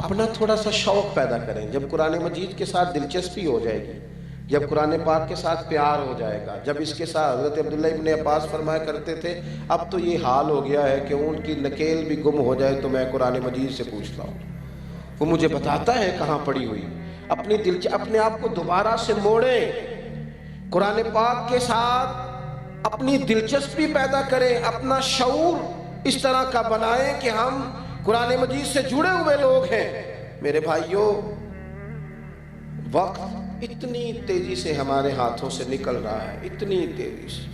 اپنا تھوڑا سا شوق پیدا کریں. جب قرآن مجید کے ساتھ دلچسپی ہو جائے گی، جب قرآن پاک کے ساتھ پیار ہو جائے گا، جب اس کے ساتھ حضرت عبداللہ ابن عباس فرمایا کرتے تھے اب تو یہ حال ہو گیا ہے کہ اونٹ کی نکیل بھی گم ہو جائے تو میں قرآن مجید سے پوچھتا ہوں، وہ مجھے بتاتا ہے کہاں پڑی ہوئی. اپنے آپ کو دوبارہ سے موڑیں، قرآن پاک کے ساتھ اپنی دلچسپی پیدا کریں، اپنا شعور اس طرح کا بنائیں کہ ہم قرآن مجید سے جڑے ہوئے لوگ ہیں. میرے بھائیوں، وقت اتنی تیزی سے ہمارے ہاتھوں سے نکل رہا ہے، اتنی تیزی سے،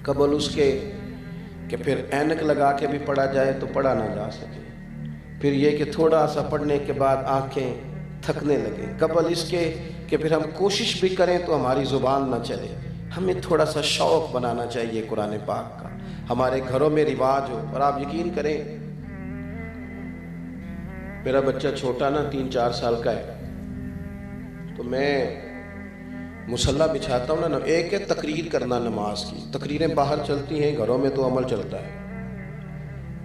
قبل اس کے کہ پھر اینک لگا کے بھی پڑھا جائے تو پڑھا نہ جا سکے، پھر یہ کہ تھوڑا سا پڑھنے کے بعد آنکھیں تھکنے لگیں، قبل اس کے کہ پھر ہم کوشش بھی کریں تو ہماری زبان نہ چلے. ہمیں تھوڑا سا شوق بنانا چاہیے قرآن پاک کا، ہمارے گھروں میں رواج ہو. اور آپ یقین کریں، میرا بچہ چھوٹا نا 3-4 سال کا ہے، تو میں مصلی بچھاتا ہوں نا، ایک ہے تقریر کرنا نماز کی. تقریریں باہر چلتی ہیں، گھروں میں تو عمل چلتا ہے.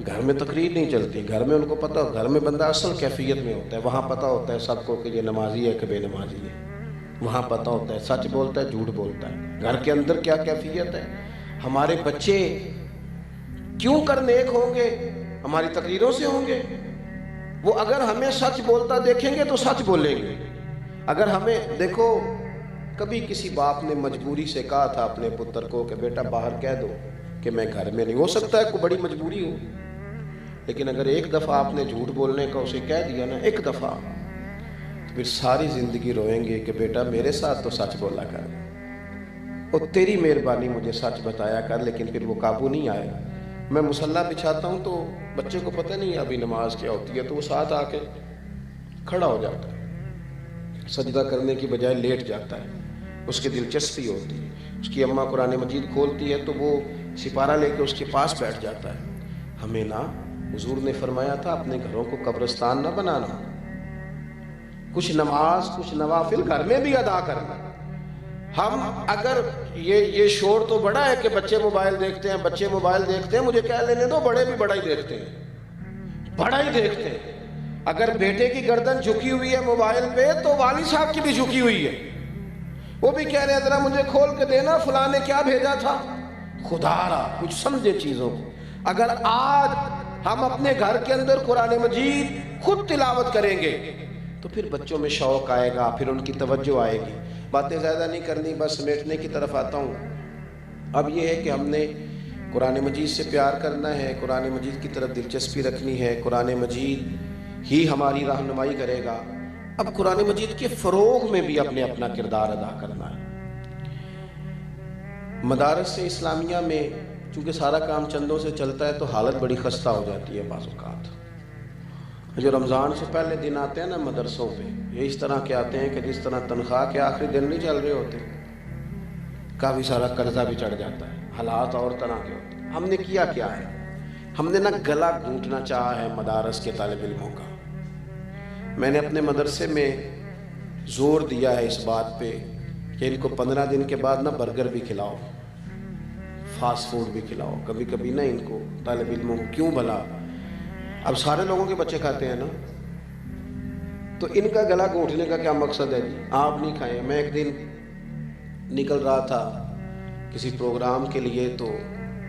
گھر میں تقریر نہیں چلتی، گھر میں ان کو پتہ ہو، گھر میں بندہ اصل کیفیت میں ہوتا ہے، وہاں پتہ ہوتا ہے سب کو کہ یہ نمازی ہے کہ بے نمازی ہے، وہاں پتہ ہوتا ہے سچ بولتا ہے جھوٹ بولتا ہے. گھر کے اندر کیا کیفیت ہے. ہمارے بچے کیوں کر نیک ہوں گے؟ ہماری تقریروں سے ہوں گے. وہ اگر ہمیں سچ بولتا دیکھیں گے تو سچ بولیں گے. اگر ہمیں دیکھو، کبھی کسی باپ نے مجبوری سے کہا تھا اپنے پتر کو کہ بیٹا باہر کہہ دو کہ میں گھر میں نہیں. ہو سکتا ہے کوئی بڑی مجبوری ہو، لیکن اگر ایک دفعہ آپ نے جھوٹ بولنے کا اسے کہہ دیا نا، ایک دفعہ، تو پھر ساری زندگی روئیں گے کہ بیٹا میرے ساتھ تو سچ بولا کر، اور تیری مہربانی مجھے سچ بتایا کر. لیکن پھر وہ قابو نہیں آئے. میں مصلی بچھاتا ہوں تو بچے کو پتہ نہیں ابھی نماز کیا ہوتی ہے، تو وہ ساتھ آ کے کھڑا ہو جاتا ہے، سجدہ کرنے کی بجائے لیٹ جاتا ہے. اس کی دلچسپی ہوتی ہے، اس کی اماں قرآن مجید کھولتی ہے تو وہ سپارہ لے کے اس کے پاس بیٹھ جاتا ہے. ہمیں نا حضور نے فرمایا تھا اپنے گھروں کو قبرستان نہ بنانا، کچھ نماز کچھ نوافل گھر میں بھی ادا کرنا. ہم اگر یہ شور تو بڑا ہے کہ بچے موبائل دیکھتے ہیں، بچے موبائل دیکھتے ہیں، مجھے کہہ لینے دو، بڑے بھی بڑا ہی دیکھتے ہیں، بڑا ہی دیکھتے ہیں. اگر بیٹے کی گردن جھکی ہوئی ہے موبائل پہ تو والد صاحب کی بھی جھکی ہوئی ہے. وہ بھی کہہ رہے ہیں ذرا مجھے کھول کے دینا، فلاں نے کیا بھیجا تھا. خدا را کچھ سمجھے چیزوں کو. اگر آج ہم اپنے گھر کے اندر قرآن مجید خود تلاوت کریں گے تو پھر بچوں میں شوق آئے گا، پھر ان کی توجہ آئے گی. باتیں زیادہ نہیں کرنی، بس سمیٹنے کی طرف آتا ہوں. اب یہ ہے کہ ہم نے قرآن مجید سے پیار کرنا ہے، قرآن مجید کی طرف دلچسپی رکھنی ہے، قرآن مجید ہی ہماری رہنمائی کرے گا. اب قرآن مجید کے فروغ میں بھی اپنا کردار ادا کرنا ہے. مدارس اسلامیہ میں چونکہ سارا کام چندوں سے چلتا ہے تو حالت بڑی خستہ ہو جاتی ہے بعض اوقات. جو رمضان سے پہلے دن آتے ہیں نا مدرسوں پہ، یہ اس طرح کے آتے ہیں کہ جس طرح تنخواہ کے آخری دن نہیں چل رہے ہوتے، کافی سارا قرضہ بھی چڑھ جاتا ہے، حالات اور طرح کے ہوتے ہیں. ہم نے کیا ہے، ہم نے نا گلا گھونٹنا چاہا ہے مدارس کے طالب علموں کا. میں نے اپنے مدرسے میں زور دیا ہے اس بات پہ کہ ان کو 15 دن کے بعد نا برگر بھی کھلاؤ، فاسٹ فوڈ بھی کھلاؤ کبھی کبھی نا ان کو طالب علموں کو. کیوں بھلا؟ اب سارے لوگوں کے بچے کھاتے ہیں نا، تو ان کا گلا گھونٹنے کا کیا مقصد ہے جی؟ آپ نہیں کھائیں. میں ایک دن نکل رہا تھا کسی پروگرام کے لیے تو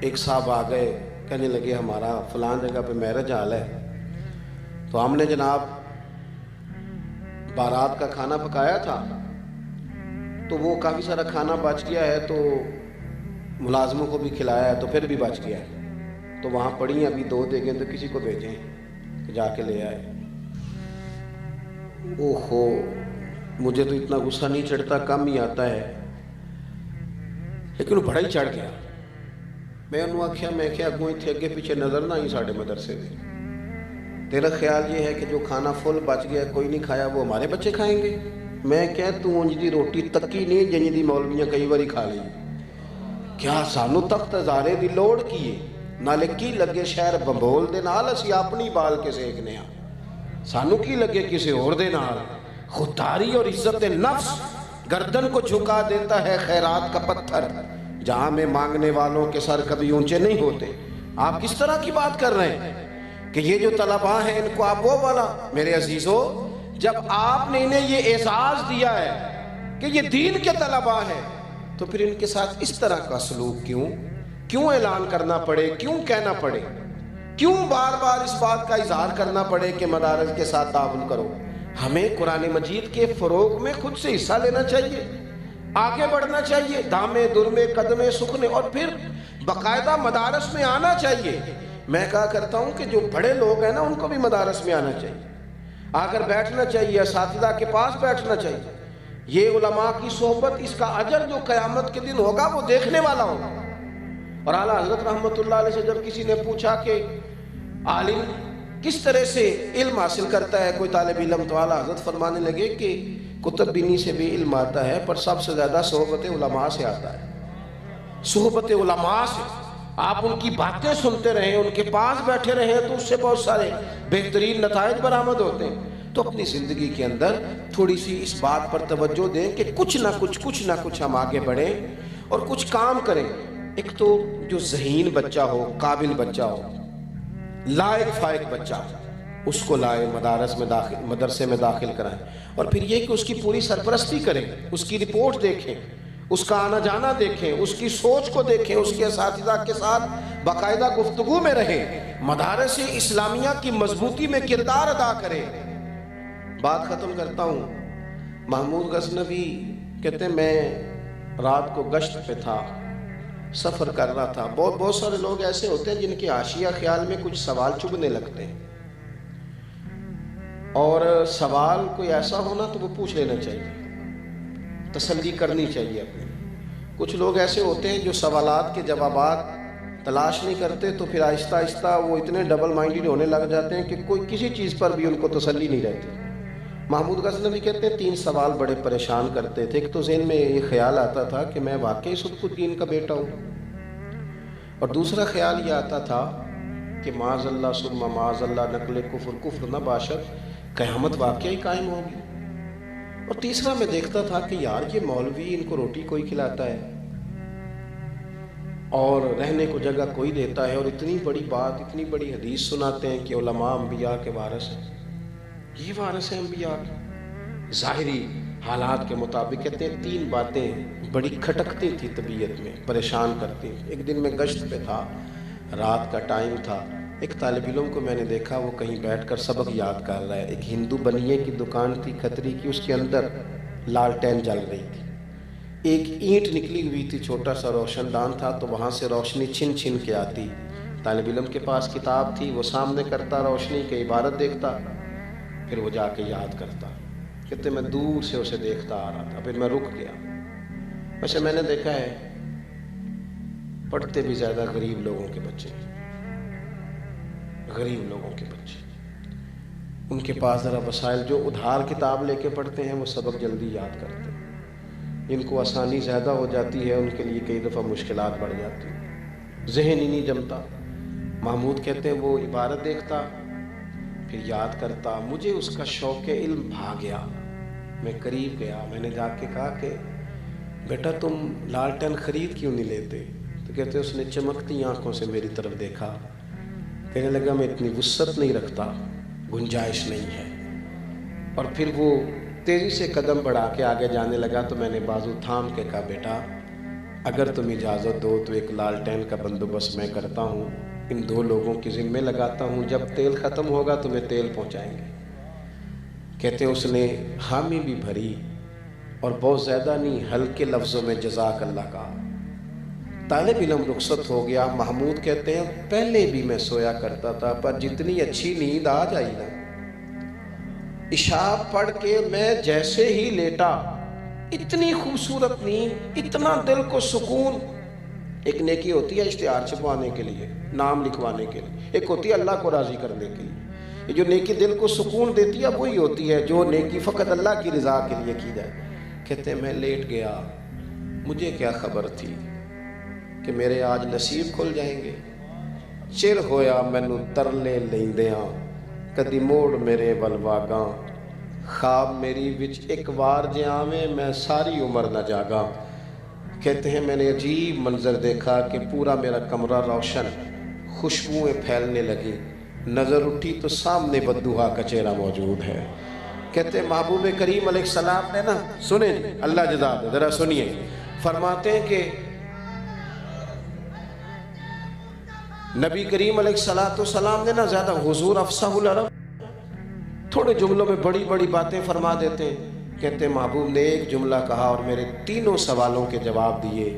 ایک صاحب آ گئے، کہنے لگے ہمارا فلان جگہ پہ میرج حال ہے. تو ہم نے جناب بارات کا کھانا پکایا تھا، تو وہ کافی سارا کھانا بچ گیا ہے تو ملازموں کو بھی کھلایا ہے تو پھر بھی بچ گیا ہے. تو وہاں پڑی ابھی 2 دیگیں تو کسی کو بھیجیں کہ جا کے لے آئے. اوہو، مجھے تو اتنا غصہ نہیں چڑھتا، کم ہی آتا ہے، لیکن وہ بڑا ہی چڑھ گیا. میں انہوں آکھیا میں کیا اگوں اتنے اگے پیچھے نظر نہ آئی ساڑھے مدرسے میں. تیرا خیال یہ ہے کہ جو کھانا فل بچ گیا کوئی نہیں کھایا وہ ہمارے بچے کھائیں گے؟ میں کیا تو انج دی روٹی تکی نہیں جنج دی مولویاں کئی باری کھا لی. کیا سانو تخت ہزارے دی لوڑ کیے نالے کی لگے شہر بمبول دے نال اسی اپنی بال کے سیکنے ہاں. سانو کی لگے کسی اور دے نال. خودداری اور عزت نفس گردن کو جھکا دیتا ہے خیرات کا پتھر، جہاں میں مانگنے والوں کے سر کبھی اونچے نہیں ہوتے. آپ کس طرح کی بات کر رہے ہیں؟ کہ یہ جو طلباء ہیں ان کو آپ وہ والا. میرے عزیزو، جب آپ نے انہیں یہ اعزاز دیا ہے کہ یہ دین کے طلباء ہیں تو پھر ان کے ساتھ اس طرح کا سلوک کیوں اعلان کرنا پڑے، کیوں کہنا پڑے، کیوں بار بار اس بات کا اظہار کرنا پڑے کہ مدارس کے ساتھ تعاون کرو؟ ہمیں قرآن مجید کے فروغ میں خود سے حصہ لینا چاہیے، آگے بڑھنا چاہیے، دامے درمے قدمے سکھنے، اور پھر باقاعدہ مدارس میں آنا چاہیے. میں کہا کرتا ہوں کہ جو بڑے لوگ ہیں نا ان کو بھی مدارس میں آنا چاہیے، آ کر بیٹھنا چاہیے، اساتذہ کے پاس بیٹھنا چاہیے. یہ علماء کی صحبت، اس کا اجر جو قیامت کے دن ہوگا وہ دیکھنے والا ہوگا. اور اعلیٰ حضرت رحمت اللہ علیہ سے جب کسی نے پوچھا کہ عالم کس طرح سے علم حاصل کرتا ہے کوئی طالب علم، تو اعلیٰ حضرت فرمانے لگے کہ کتب بینی سے بھی علم آتا ہے، پر سب سے زیادہ صحبت علماء سے آتا ہے. صحبت علماء سے آپ ان کی باتیں سنتے رہیں، ان کے پاس بیٹھے رہیں تو اس سے بہت سارے بہترین نتائج برآمد ہوتے ہیں. تو اپنی زندگی کے اندر تھوڑی سی اس بات پر توجہ دیں کہ کچھ نہ کچھ ہم آگے بڑھیں اور کچھ کام کریں. ایک تو جو ذہین بچہ ہو، قابل بچہ ہو، لائق فائق بچہ ہو، اس کو لائے مدرسے میں داخل کرائیں، اور پھر یہ کہ اس کی پوری سرپرستی کریں، اس کی رپورٹ دیکھیں، اس کا آنا جانا دیکھیں، اس کی سوچ کو دیکھیں، اس کے اساتذہ کے ساتھ باقاعدہ گفتگو میں رہیں، مدارس اسلامیہ کی مضبوطی میں کردار ادا کریں. بات ختم کرتا ہوں. محمود غزنوی کہتے ہیں میں رات کو گشت پہ تھا، سفر کر رہا تھا. بہت سارے لوگ ایسے ہوتے ہیں جن کے حاشیہ خیال میں کچھ سوال چبھنے لگتے ہیں، اور سوال کوئی ایسا ہونا تو وہ پوچھ لینا چاہیے، تسلی کرنی چاہیے اپنی. کچھ لوگ ایسے ہوتے ہیں جو سوالات کے جوابات تلاش نہیں کرتے، تو پھر آہستہ آہستہ وہ اتنے ڈبل مائنڈڈ ہونے لگ جاتے ہیں کہ کوئی کسی چیز پر بھی ان کو تسلی نہیں رہتی. محمود غزنوی کہتے ہیں 3 سوال بڑے پریشان کرتے تھے. ایک تو ذہن میں یہ خیال آتا تھا کہ میں واقعی صدق الدین کا بیٹا ہوں، اور دوسرا خیال یہ آتا تھا کہ معاذ اللہ ثم معاذ اللہ نقل کفر نہ باشد، قیامت واقعی قائم ہوگی. اور تیسرا میں دیکھتا تھا کہ یار یہ مولوی ان کو روٹی کوئی کھلاتا ہے اور رہنے کو جگہ کوئی دیتا ہے، اور اتنی بڑی بات، اتنی بڑی حدیث سناتے ہیں کہ علماء انبیاء کے وارث ہیں. یہ وارث ہیں انبیاء کے. ظاہری حالات کے مطابق کہتے ہیں 3 باتیں بڑی کھٹکتی تھی طبیعت میں، پریشان کرتی. ایک دن میں گشت پہ تھا، رات کا ٹائم تھا. ایک طالب علم کو میں نے دیکھا وہ کہیں بیٹھ کر سبق یاد کر رہا ہے. ایک ہندو بنیے کی دکان تھی کھتری کی، اس کے اندر لالٹین جل رہی تھی. ایک اینٹ نکلی ہوئی تھی، چھوٹا سا روشن دان تھا، تو وہاں سے روشنی چھن چھن کے آتی. طالب علم کے پاس کتاب تھی، وہ سامنے کرتا روشنی کے عبارت دیکھتا، پھر وہ جا کے یاد کرتا. کہتے میں دور سے اسے دیکھتا آ رہا تھا، پھر میں رک گیا. ویسے میں نے دیکھا ہے پڑھتے بھی زیادہ غریب لوگوں کے بچے، غریب لوگوں کے بچے، ان کے پاس ذرا وسائل، جو ادھار کتاب لے کے پڑھتے ہیں وہ سبق جلدی یاد کرتے ہیں. جن کو آسانی زیادہ ہو جاتی ہے ان کے لیے کئی دفعہ مشکلات بڑھ جاتی ہیں، ذہن ہی نہیں جمتا. محمود کہتے ہیں وہ عبارت دیکھتا پھر یاد کرتا. مجھے اس کا شوق علم بھا گیا. میں قریب گیا، میں نے جا کے کہا کہ بیٹا تم لالٹین خرید کیوں نہیں لیتے؟ تو کہتے اس نے چمکتی آنکھوں سے میری طرف دیکھا، کہنے لگا میں اتنی وسعت نہیں رکھتا، گنجائش نہیں ہے. اور پھر وہ تیزی سے قدم بڑھا کے آگے جانے لگا. تو میں نے بازو تھام کے کہا بیٹا اگر تم اجازت دو تو ایک لالٹین کا بندوبست میں کرتا ہوں، ان 2 لوگوں کی ذمہ لگاتا ہوں، جب تیل ختم ہوگا تمہیں تیل پہنچائیں گے. کہتے اس نے حامی بھی بھری اور بہت زیادہ نہیں، ہلکے لفظوں میں جزاک اللہ کا. طالب علم رخصت ہو گیا. محمود کہتے ہیں پہلے بھی میں سویا کرتا تھا، پر جتنی اچھی نیند آ جائی نا، عشاء پڑھ کے میں جیسے ہی لیٹا، اتنی خوبصورت نیند، اتنا دل کو سکون. ایک نیکی ہوتی ہے اشتہار چھپوانے کے لیے، نام لکھوانے کے لیے، ایک ہوتی ہے اللہ کو راضی کرنے کے لیے. یہ جو نیکی دل کو سکون دیتی ہے وہی ہوتی ہے جو نیکی فقط اللہ کی رضا کے لیے کی جائے. کہتے ہیں میں لیٹ گیا، مجھے کیا خبر تھی کہ میرے آج نصیب کھل جائیں گے. چر ہویا مینوں ترلے لیندیاں، کدی موڑ میرے ولواگاں، خواب میری وچ ایک وار جے آویں میں ساری عمر نہ جاگاں. کہتے ہیں میں نے عجیب منظر دیکھا کہ پورا میرا کمرہ روشن، خوشبوئیں پھیلنے لگی. نظر اٹھی تو سامنے بدوہا کا چہرہ موجود ہے. کہتے ہیں محبوب کریم علیہ السلام نے نا، سنیں جی اللہ جزا دے، ذرا سنیے، فرماتے ہیں کہ نبی کریم علیہ السلام نے نا زیادہ حضور افصح العرب، تھوڑے جملوں میں بڑی بڑی باتیں فرما دیتے ہیں. کہتے ہیں محبوب نے ایک جملہ کہا اور میرے تینوں سوالوں کے جواب دیے.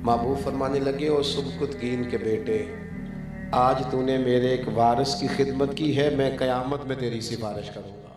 محبوب فرمانے لگے، او سبکتگین کے بیٹے، آج تو نے میرے ایک وارث کی خدمت کی ہے، میں قیامت میں تیری سفارش کروں گا.